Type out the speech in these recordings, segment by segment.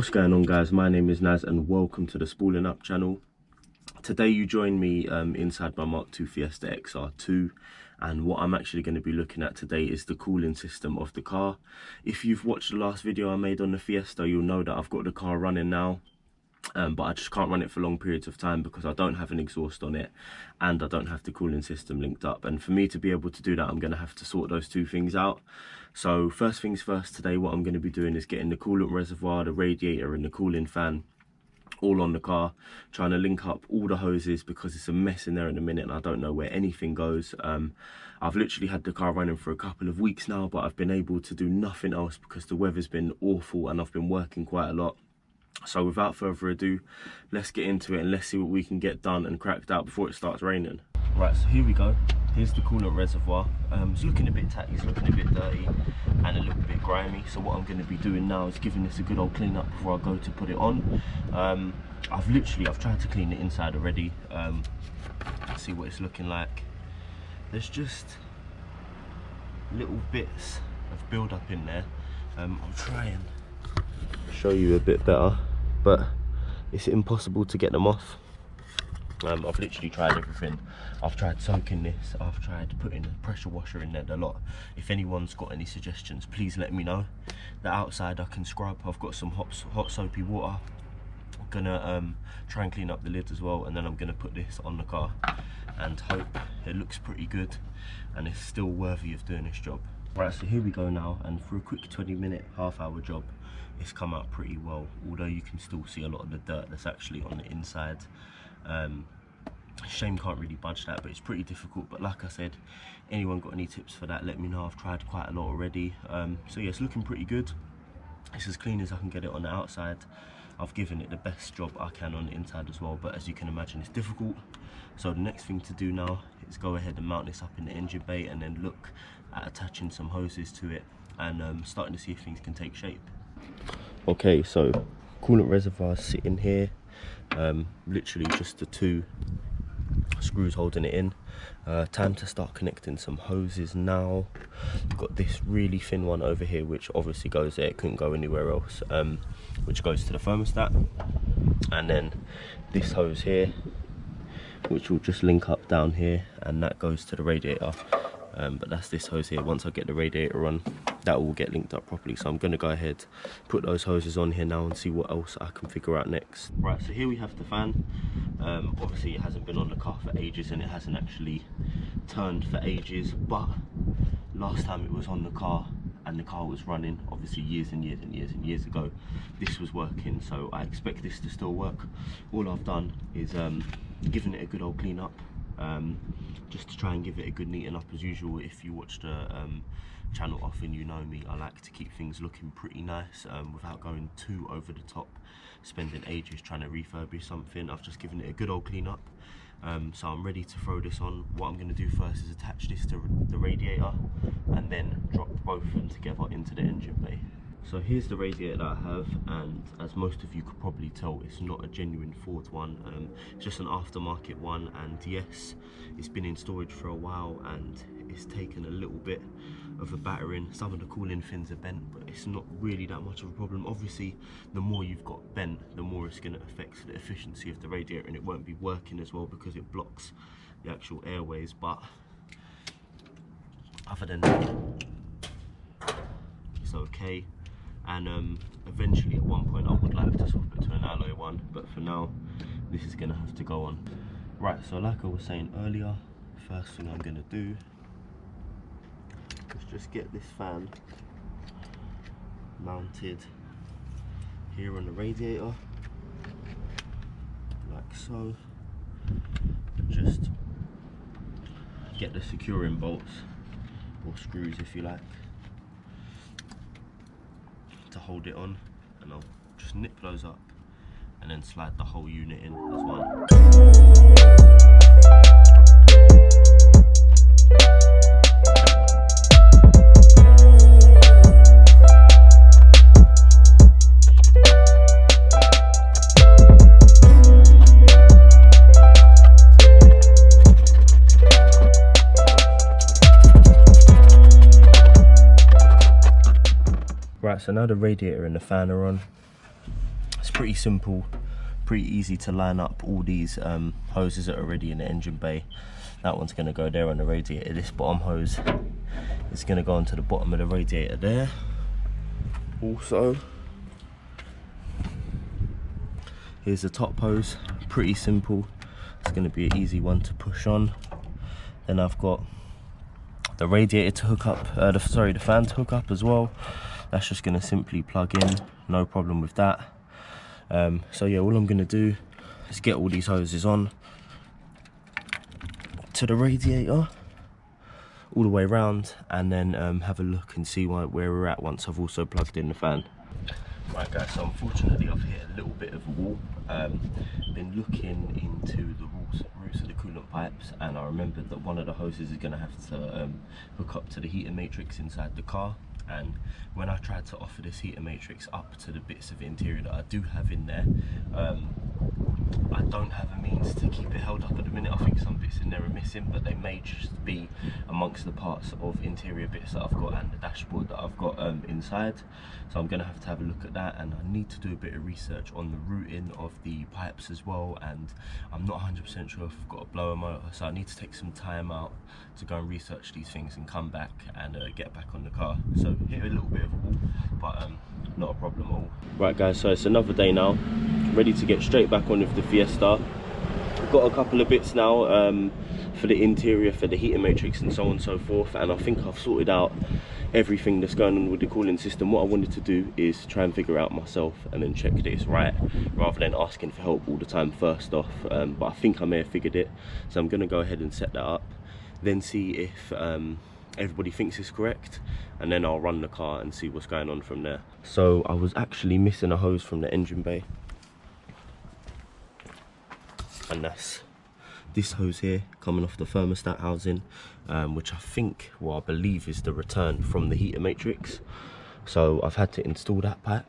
What's going on, guys? My name is Naz and welcome to the Spooling Up channel. Today you join me inside my MK2 Fiesta XR2, and what I'm actually going to be looking at today is the cooling system of the car. If you've watched the last video I made on the Fiesta, you'll know that I've got the car running now, but I just can't run it for long periods of time because I don't have an exhaust on it and I don't have the cooling system linked up. And for me to be able to do that, I'm going to have to sort those two things out. So first things first, today what I'm going to be doing is getting the coolant reservoir, the radiator and the cooling fan all on the car, trying to link up all the hoses because it's a mess in there in a minute and I don't know where anything goes. I've literally had the car running for a couple of weeks now, but I've been able to do nothing else because the weather's been awful and I've been working quite a lot. So without further ado, let's get into it and let's see what we can get done and cracked out before it starts raining. Right, so here we go. Here's the coolant reservoir. It's looking a bit tacky, it's looking a bit dirty and a little bit grimy. So what I'm going to be doing now is giving this a good old clean up before I go to put it on. I've tried to clean it inside already. See what it's looking like. There's just little bits of build up in there. I'll try and show you a bit better, but it's impossible to get them off. I've literally tried everything. I've tried soaking this, I've tried putting a pressure washer in there a lot. If anyone's got any suggestions, please let me know. The outside I can scrub. I've got some hot soapy water. I'm gonna try and clean up the lid as well, and then I'm gonna put this on the car and hope it looks pretty good and it's still worthy of doing this job. Right, so here we go now, and for a quick 20-minute, half-hour job, it's come out pretty well, although you can still see a lot of the dirt that's actually on the inside. Shame can't really budge that, but it's pretty difficult. But like I said, anyone got any tips for that, let me know. I've tried quite a lot already. So yeah, it's looking pretty good. It's as clean as I can get it on the outside. I've given it the best job I can on the inside as well, but as you can imagine, it's difficult. So the next thing to do now is go ahead and mount this up in the engine bay and then look at attaching some hoses to it and starting to see if things can take shape. Okay, so coolant reservoir sitting here, literally just the two screws holding it in. Time to start connecting some hoses now. Got this really thin one over here which obviously goes there, it couldn't go anywhere else, which goes to the thermostat, and then this hose here which will just link up down here and that goes to the radiator. But that's this hose here. Once I get the radiator on, that will get linked up properly. So I'm going to go ahead, put those hoses on here now and see what else I can figure out next. Right, so here we have the fan. Obviously it hasn't been on the car for ages and it hasn't actually turned for ages, but last time it was on the car and the car was running, obviously years and years and years and years ago, this was working, so I expect this to still work. All I've done is given it a good old clean up, just to try and give it a good neaten up. As usual, if you watch the channel often, you know me, I like to keep things looking pretty nice without going too over the top, spending ages trying to refurbish something. I've just given it a good old clean up, so I'm ready to throw this on. What I'm going to do first is attach this to the radiator and then drop both of them together into the engine bay. So here's the radiator that I have, and as most of you could probably tell, it's not a genuine Ford one, it's just an aftermarket one. And yes, it's been in storage for a while and it's taken a little bit of a battering. Some of the cooling fins are bent, but it's not really that much of a problem. Obviously the more you've got bent, the more it's going to affect the efficiency of the radiator and it won't be working as well because it blocks the actual airways. But other than that, it's okay. And eventually at one point I would like to swap it to an alloy one, but for now this is going to have to go on. Right, so like I was saying earlier, first thing I'm going to do is just get this fan mounted here on the radiator like so, and just get the securing bolts or screws if you like to hold it on, and I'll just nip those up and then slide the whole unit in as one. Right, so now the radiator and the fan are on. It's pretty simple, pretty easy to line up all these hoses that are already in the engine bay. That one's going to go there on the radiator. This bottom hose is going to go onto the bottom of the radiator there. Also, here's the top hose, pretty simple. It's going to be an easy one to push on. Then I've got the radiator to hook up, the fan to hook up as well. That's just going to simply plug in, no problem with that. So yeah, all I'm going to do is get all these hoses on to the radiator all the way around, and then have a look and see where we're at once I've also plugged in the fan. Right guys, so unfortunately I've hit a little bit of a wall. Been looking into the roots of the coolant pipes, and I remembered that one of the hoses is going to have to hook up to the heater matrix inside the car. And when I tried to offer this heater matrix up to the bits of the interior that I do have in there, I don't have a means to keep it held up at the minute. I think some bits in there are missing, but they may just be amongst the parts of interior bits that I've got and the dashboard that I've got inside. So I'm going to have a look at that, and I need to do a bit of research on the routing of the pipes as well, and I'm not 100% sure if I've got a blower motor, so I need to take some time out to go and research these things and come back and get back on the car. So hit a little bit of a wall, but not a problem at all. Right guys, so it's another day now, ready to get straight back on with the Fiesta. I've got a couple of bits now for the interior, for the heater matrix and so on and so forth, and I think I've sorted out everything that's going on with the cooling system. What I wanted to do is try and figure out myself and then check that it's right, rather than asking for help all the time first off. But I think I may have figured it, so I'm going to go ahead and set that up, then see if everybody thinks it's correct, and then I'll run the car and see what's going on from there. So I was actually missing a hose from the engine bay, and that's this hose here coming off the thermostat housing, which I think, well, I believe is the return from the heater matrix. So I've had to install that pipe,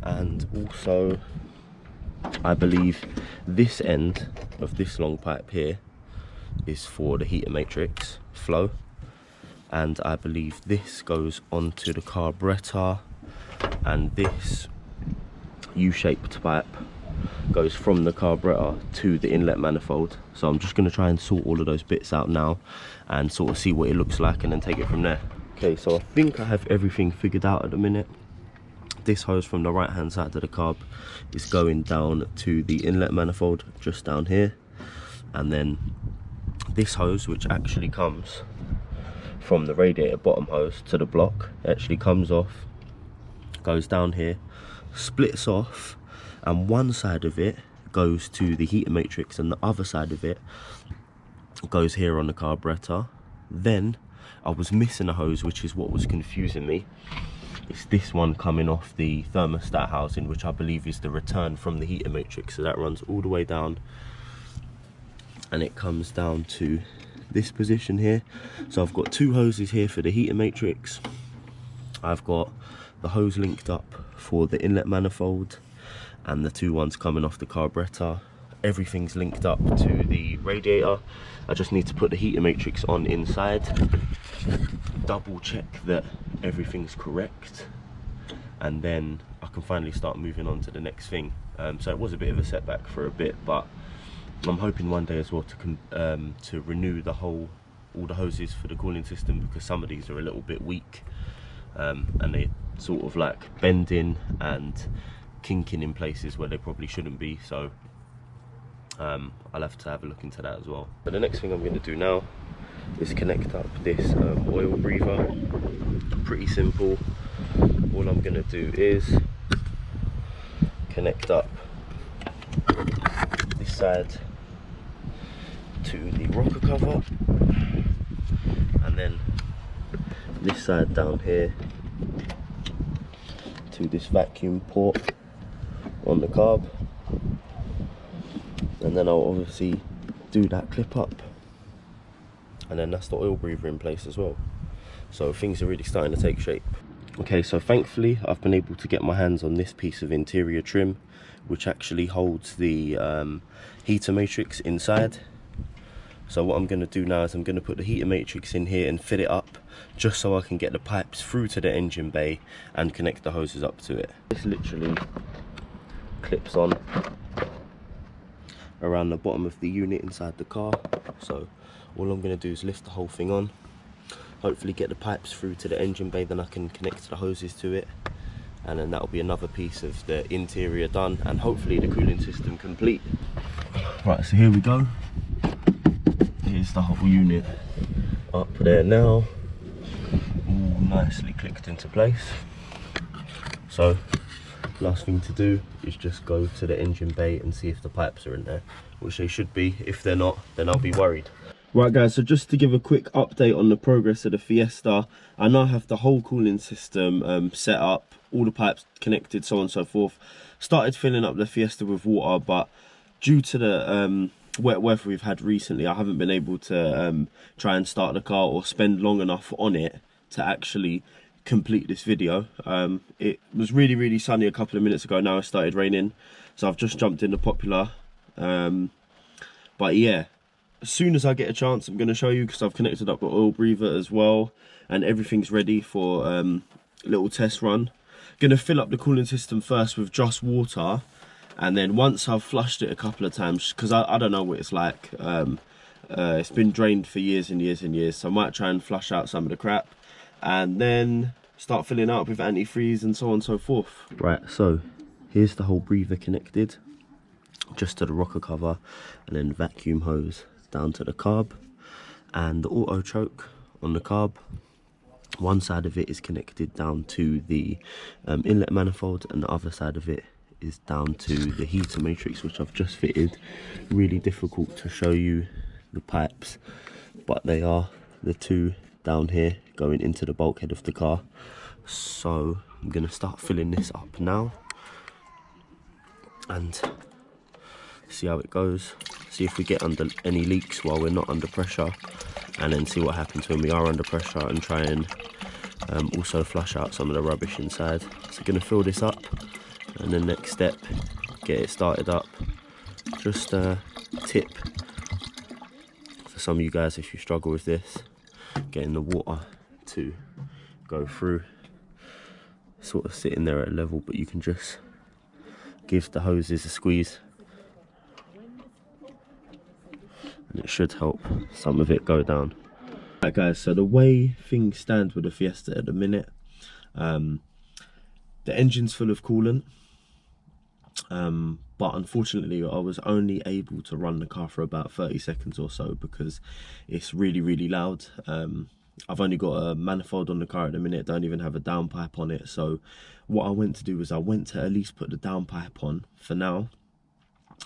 and also I believe this end of this long pipe here is for the heater matrix flow, and I believe this goes onto the carburetor, and this U-shaped pipe goes from the carburetor to the inlet manifold. So I'm just going to try and sort all of those bits out now and sort of see what it looks like, and then take it from there. Okay, so I think I have everything figured out at the minute. This hose from the right hand side of the carb is going down to the inlet manifold just down here, and then this hose, which actually comes from the radiator bottom hose to the block, actually comes off, goes down here, splits off, and one side of it goes to the heater matrix and the other side of it goes here on the carburetor. Then I was missing a hose, which is what was confusing me. It's this one coming off the thermostat housing, which I believe is the return from the heater matrix. So that runs all the way down, and it comes down to this position here. So I've got two hoses here for the heater matrix. I've got the hose linked up for the inlet manifold, and the two ones coming off the carburetor. Everything's linked up to the radiator. I just need to put the heater matrix on inside, double check that everything's correct, and then I can finally start moving on to the next thing. So it was a bit of a setback for a bit, but I'm hoping one day as well to renew all the hoses for the cooling system, because some of these are a little bit weak, and they sort of like bending and kinking in places where they probably shouldn't be. So I'll have to have a look into that as well. But the next thing I'm going to do now is connect up this oil breather. Pretty simple. All I'm going to do is connect up this side to the rocker cover, and then this side down here to this vacuum port on the carb, and then I'll obviously do that clip up, and then that's the oil breather in place as well. So things are really starting to take shape. Okay, so thankfully I've been able to get my hands on this piece of interior trim, which actually holds the heater matrix inside. So what I'm going to do now is I'm going to put the heater matrix in here and fit it up, just so I can get the pipes through to the engine bay and connect the hoses up to it. This literally clips on around the bottom of the unit inside the car. So all I'm going to do is lift the whole thing on, hopefully get the pipes through to the engine bay, then I can connect the hoses to it, and then that'll be another piece of the interior done, and hopefully the cooling system complete. Right, so here we go. Here's the whole unit up there now, all nicely clicked into place. So last thing to do is just go to the engine bay and see if the pipes are in there, which they should be. If they're not, then I'll be worried. Right guys, so just to give a quick update on the progress of the Fiesta, I now have the whole cooling system set up, all the pipes connected, so on and so forth. Started filling up the Fiesta with water, but due to the wet weather we've had recently, I haven't been able to try and start the car or spend long enough on it to actually complete this video. It was really sunny a couple of minutes ago. Now it started raining, so I've just jumped in the Popular. But yeah, as soon as I get a chance, I'm going to show you, because I've connected up the oil breather as well, and everything's ready for a little test run. Going to fill up the cooling system first with just water, and then once I've flushed it a couple of times, because I don't know what it's like, it's been drained for years and years and years, so I might try and flush out some of the crap and then start filling up with antifreeze and so on and so forth. Right, so here's the whole breather connected just to the rocker cover, and then vacuum hose down to the carb, and the auto choke on the carb. One side of it is connected down to the inlet manifold, and the other side of it is down to the heater matrix, which I've just fitted. Really difficult to show you the pipes, but they are the two down here going into the bulkhead of the car. So I'm going to start filling this up now and see how it goes, see if we get under any leaks while we're not under pressure, and then see what happens when we are under pressure, and try and also flush out some of the rubbish inside. So going to fill this up, and the next step, get it started up. Just a tip for some of you guys, if you struggle with this, getting the water to go through, sort of sitting there at a level, but you can just give the hoses a squeeze and it should help some of it go down. Right guys, so the way things stand with the Fiesta at the minute, the engine's full of coolant, but unfortunately I was only able to run the car for about 30 seconds or so because it's really loud. I've only got a manifold on the car at the minute, don't even have a downpipe on it. So what I went to do was I went to at least put the downpipe on for now,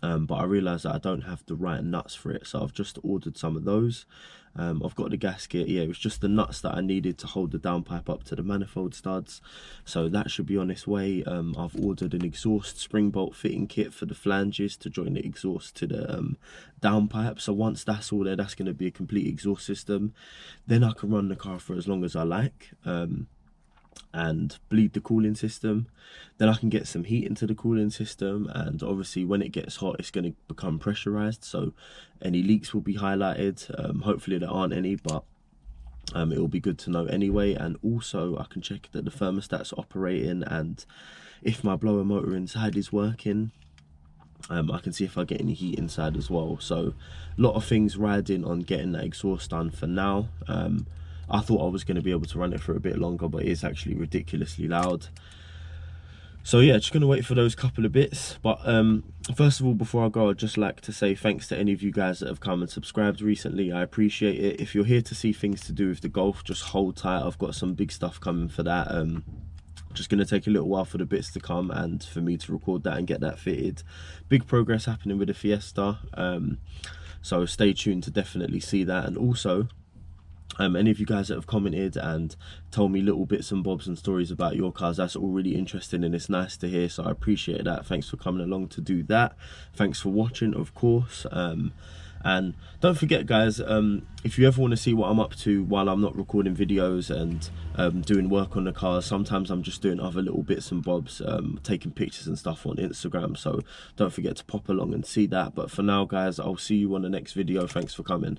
but I realised that I don't have the right nuts for it, so I've just ordered some of those. I've got the gasket. Yeah, it was just the nuts that I needed to hold the downpipe up to the manifold studs, so that should be on its way. I've ordered an exhaust spring bolt fitting kit for the flanges to join the exhaust to the downpipe, so once that's all there, that's going to be a complete exhaust system. Then I can run the car for as long as I like, and bleed the cooling system. Then I can get some heat into the cooling system, and obviously when it gets hot it's going to become pressurized, so any leaks will be highlighted. Hopefully there aren't any, but it will be good to know anyway. And also I can check that the thermostat's operating, and if my blower motor inside is working, I can see if I get any heat inside as well. So a lot of things riding on getting that exhaust done for now. I thought I was going to be able to run it for a bit longer, but it is actually ridiculously loud. So yeah, just going to wait for those couple of bits. But first of all, before I go, I'd just like to say thanks to any of you guys that have come and subscribed recently. I appreciate it. If you're here to see things to do with the Golf, just hold tight. I've got some big stuff coming for that. Just going to take a little while for the bits to come and for me to record that and get that fitted. Big progress happening with the Fiesta. So stay tuned to definitely see that. And also, any of you guys that have commented and told me little bits and bobs and stories about your cars, that's all really interesting and it's nice to hear, so I appreciate that. Thanks for coming along to do that. Thanks for watching, of course. And don't forget guys, if you ever want to see what I'm up to while I'm not recording videos and doing work on the cars, sometimes I'm just doing other little bits and bobs, taking pictures and stuff on Instagram, so don't forget to pop along and see that. But for now guys, I'll see you on the next video. Thanks for coming.